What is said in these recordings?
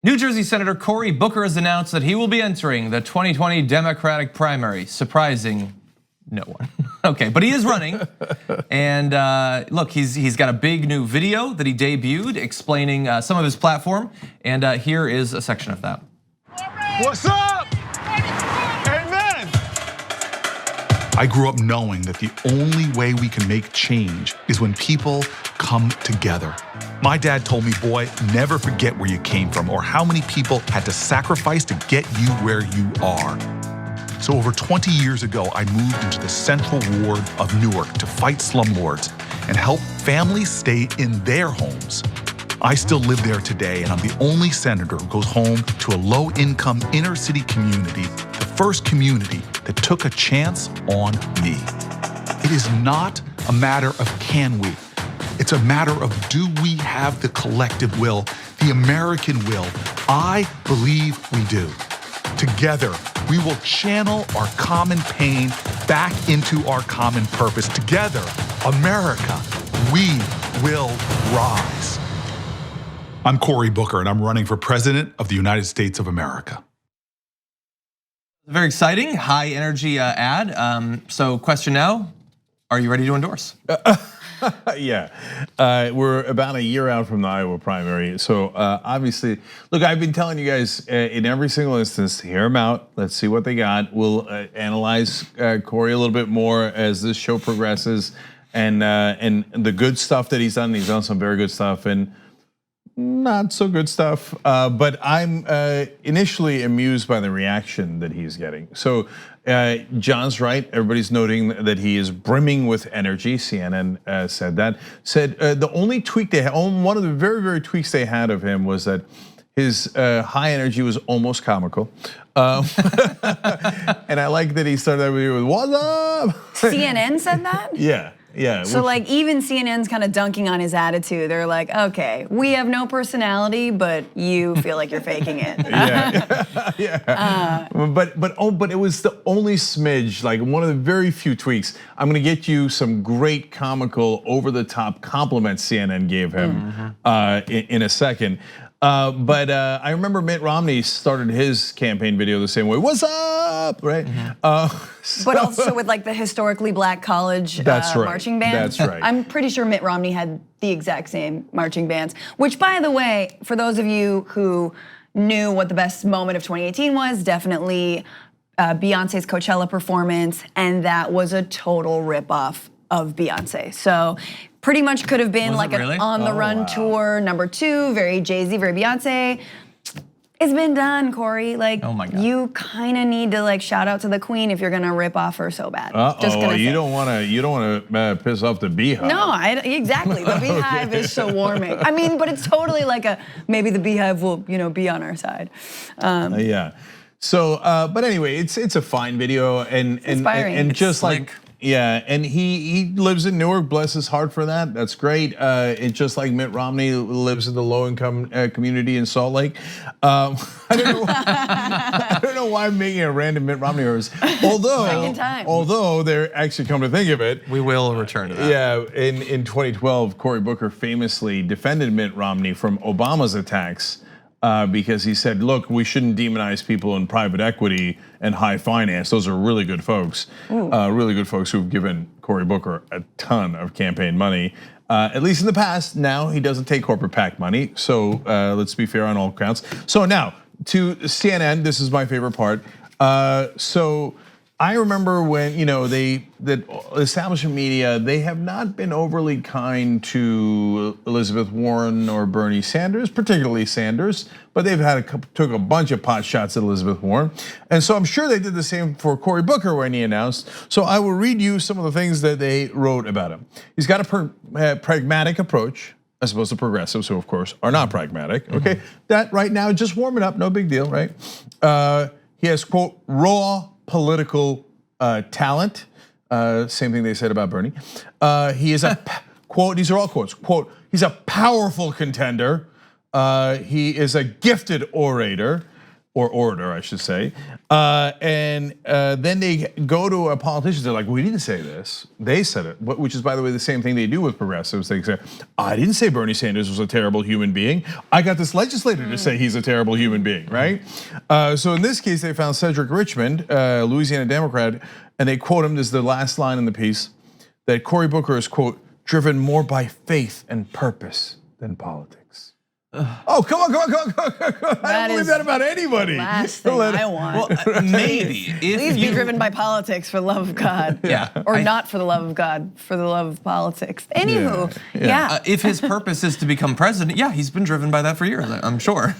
New Jersey Senator Cory Booker has announced that he will be entering the 2020 Democratic primary, surprising no one. Okay, but he is running. And look, he's got a big new video that he debuted explaining some of his platform. And here is a section of that. What's up? Amen. I grew up knowing that the only way we can make change is when people come together. My dad told me, boy, never forget where you came from or how many people had to sacrifice to get you where you are. So over 20 years ago, I moved into the central ward of Newark to fight slumlords and help families stay in their homes. I still live there today, and I'm the only senator who goes home to a low-income inner-city community, the first community that took a chance on me. It is not a matter of can we. It's a matter of do we have the collective will, the American will. I believe we do. Together, we will channel our common pain back into our common purpose. Together, America, we will rise. I'm Cory Booker, and I'm running for President of the United States of America. Very exciting, high energy ad. So question now, are you ready to endorse? Yeah, we're about a year out from the Iowa primary. So obviously, look, I've been telling you guys in every single instance, hear them out. Let's see what they got. We'll analyze Cory a little bit more as this show progresses, and the good stuff that he's done. He's done some very good stuff and not so good stuff. But I'm initially amused by the reaction that he's getting. So John's right. Everybody's noting that he is brimming with energy. CNN said that. Said the only tweak they had, one of the very, very tweaks they had of him was that his high energy was almost comical. And I like that he started that video with "What's up?" CNN said that? Yeah. Yeah. So like even CNN's kind of dunking on his attitude. They're like, okay, we have no personality, but you feel like you're faking it. Yeah. But it was the only smidge, like one of the very few tweaks. I'm gonna get you some great comical, over-the-top compliments CNN gave him in a second. But I remember Mitt Romney started his campaign video the same way. What's up, right? But also with like the historically black college marching band. That's right. I'm pretty sure Mitt Romney had the exact same marching bands. Which, by the way, for those of you who knew what the best moment of 2018 was, definitely Beyonce's Coachella performance, and that was a total ripoff of Beyonce. So pretty much could have been like an On the Run tour #2, very Jay-Z, very Beyonce. It's been done, Cory. Like, oh my God. You kind of need to like shout out to the Queen if you're gonna rip off her so bad. You don't want to piss off the Beehive. No, exactly. The Beehive is so warming. I mean, but it's totally like maybe the Beehive will be on our side. Yeah. So, but anyway, it's a fine video and just like. Yeah, and he lives in Newark, bless his heart for that. That's great. It's just like Mitt Romney lives in the low-income community in Salt Lake. I don't know why I'm making a random Mitt Romney reference. Although they're actually, come to think of it, we will return to that. Yeah, in 2012, Cory Booker famously defended Mitt Romney from Obama's attacks. Because he said, look, we shouldn't demonize people in private equity and high finance. Those are really good folks. Really good folks who've given Cory Booker a ton of campaign money, at least in the past. Now he doesn't take corporate PAC money. So let's be fair on all counts. So now to CNN, this is my favorite part. So I remember when the establishment media, they have not been overly kind to Elizabeth Warren or Bernie Sanders, particularly Sanders, but they've took a bunch of pot shots at Elizabeth Warren, and so I'm sure they did the same for Cory Booker when he announced. So I will read you some of the things that they wrote about him. He's got a pragmatic approach, as opposed to progressives, who of course are not pragmatic. Okay, that right now just warming up, no big deal, right? He has quote raw political talent. Same thing they said about Bernie. He is a quote. These are all quotes. Quote. He's a powerful contender. He is a gifted orator. or orator, I should say. And then they go to a politician. They're like, "We didn't say this. They said it," which is, by the way, the same thing they do with progressives. They say, "I didn't say Bernie Sanders was a terrible human being. I got this legislator to say he's a terrible human being," right? So in this case, they found Cedric Richmond, Louisiana Democrat, and they quote him. This is the last line in the piece, that Cory Booker is, quote, "driven more by faith and purpose than politics." Oh, come on. I don't believe that about anybody. Last thing I want. Well, maybe. Please be driven by politics for the love of God. Yeah. Or not for the love of God, for the love of politics. Anywho, yeah. If his purpose is to become president, yeah, he's been driven by that for years, I'm sure.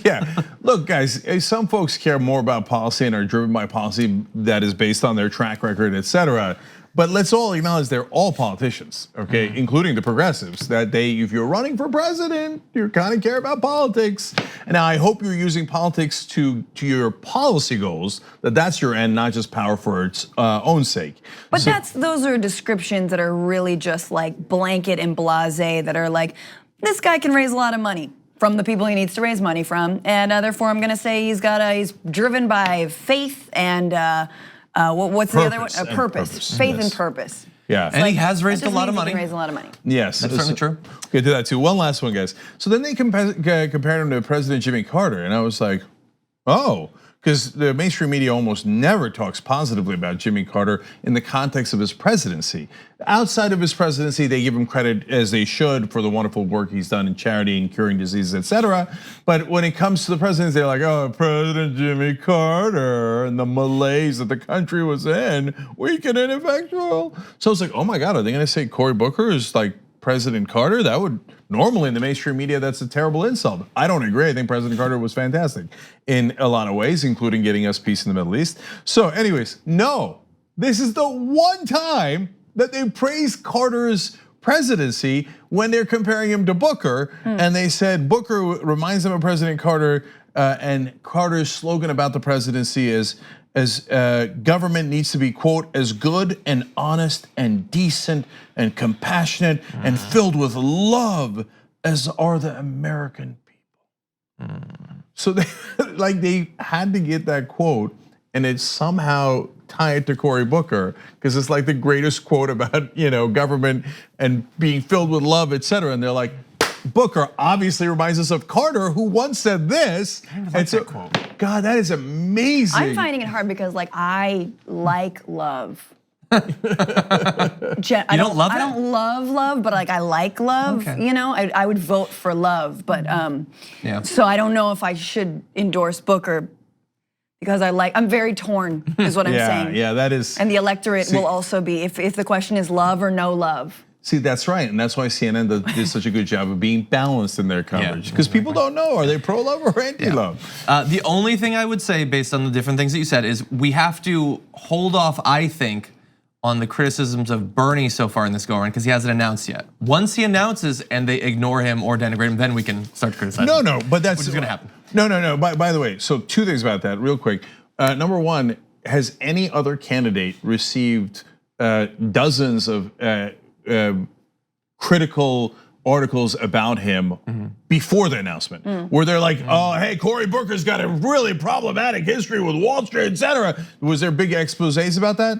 Yeah, look, guys, some folks care more about policy and are driven by policy that is based on their track record, etc. But let's all acknowledge they're all politicians, okay, including the progressives. That if you're running for president, you kind of care about politics. And now I hope you're using politics to your policy goals. That's your end, not just power for its own sake. But those are descriptions that are really just like blanket and blasé. That are like, this guy can raise a lot of money from the people he needs to raise money from, and therefore I'm going to say he's driven by faith and. What's the other one? Purpose. Faith and purpose. Yeah, and he has raised a lot of money. Raised a lot of money. Yes, that's certainly true. Get to that too. One last one, guys. So then they compared him to President Jimmy Carter, and I was like, oh. Because the mainstream media almost never talks positively about Jimmy Carter in the context of his presidency. Outside of his presidency, they give him credit, as they should, for the wonderful work he's done in charity and curing diseases, etc. But when it comes to the presidency, they're like, oh, President Jimmy Carter and the malaise that the country was in, weak and ineffectual. So it's like, oh my God, are they gonna say Cory Booker is like President Carter? That would, normally in the mainstream media, that's a terrible insult. I don't agree. I think President Carter was fantastic in a lot of ways, including getting us peace in the Middle East. So anyways, no, this is the one time that they praised Carter's presidency when they're comparing him to Booker. And they said Booker reminds them of President Carter, and Carter's slogan about the presidency is, government needs to be, quote, as good and honest and decent and compassionate and filled with love as are the American people. So they had to get that quote and it somehow tie it to Cory Booker, because it's like the greatest quote about government and being filled with love, etc. And they're like, Booker obviously reminds us of Carter, who once said this. And so, God, that is amazing. I'm finding it hard because, like, I like love. I don't love love, but like I like love. Okay. I would vote for love, but so I don't know if I should endorse Booker because I'm very torn, is what I'm saying. Yeah, that is. And the electorate will also be if the question is love or no love. See, that's right, and that's why CNN did such a good job of being balanced in their coverage. Because people don't know, are they pro-love or anti-love? The only thing I would say, based on the different things that you said, is we have to hold off, I think, on the criticisms of Bernie so far in this go-around, because he hasn't announced yet. Once he announces and they ignore him or denigrate him, then we can start criticizing. No, but that's which is going to happen. No. By the way, so two things about that, real quick. Number one, has any other candidate received dozens of critical articles about him before the announcement, where they're like, oh, hey, Cory Booker's got a really problematic history with Wall Street, etc. Was there big exposés about that?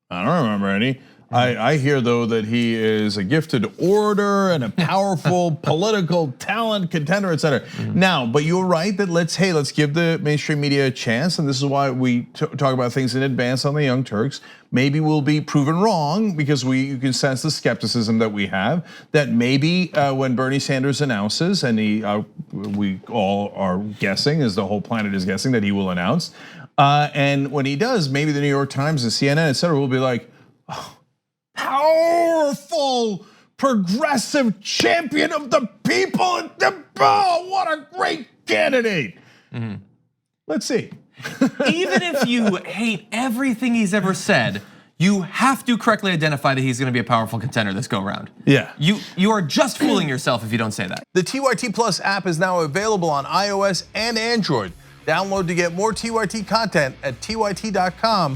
I don't remember any. I hear, though, that he is a gifted orator and a powerful political talent, contender, etc. Now, but you're right that let's give the mainstream media a chance, and this is why we talk about things in advance on the Young Turks. Maybe we'll be proven wrong because you can sense the skepticism that we have. That maybe when Bernie Sanders announces, and we all are guessing, as the whole planet is guessing, that he will announce, and when he does, maybe the New York Times and CNN, etc., will be like, oh, powerful, progressive champion of the people. Oh, what a great candidate. Let's see. Even if you hate everything he's ever said, you have to correctly identify that he's going to be a powerful contender this go around. Yeah. You are just fooling yourself if you don't say that. The TYT Plus app is now available on iOS and Android. Download to get more TYT content at tyt.com/app.